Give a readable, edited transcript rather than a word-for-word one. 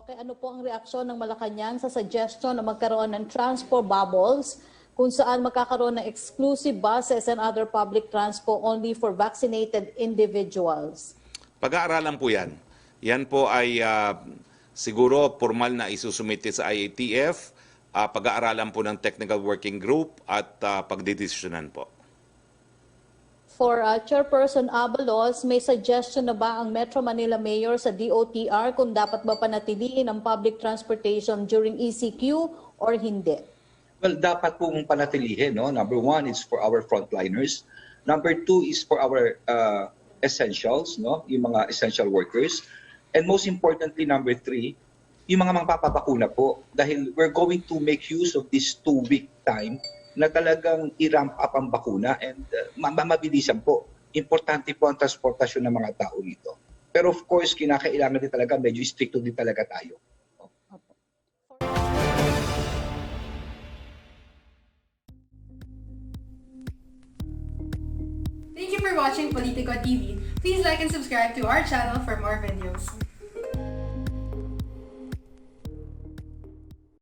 Okay, ano po ang reaksyon ng Malacañang sa suggestion na magkaroon ng transport bubbles kung saan magkakaroon ng exclusive buses and other public transport only for vaccinated individuals? Pag-aaralan po yan. Yan po ay siguro formal na isusumite sa IATF, pag-aaralan po ng technical working group at pagdidesisyonan po. For Chairperson Abalos, may suggestion na ba ang Metro Manila Mayor sa DOTR kung dapat ba panatilihin ang public transportation during ECQ or hindi? Well, dapat pong panatilihin. No? Number one is for our frontliners. Number two is for our essentials, no? Yung mga essential workers. And most importantly, number three, yung mga magpapabakuna po. Dahil we're going to make use of this 2-week time na talagang i-ramp up ang bakuna and mabilisan po. Importante po ang transportasyon ng mga tao dito. Pero of course, kinakailangan din talaga, medyo stricto din talaga tayo. Thank you for watching Politico TV. Please like and subscribe to our channel for more videos.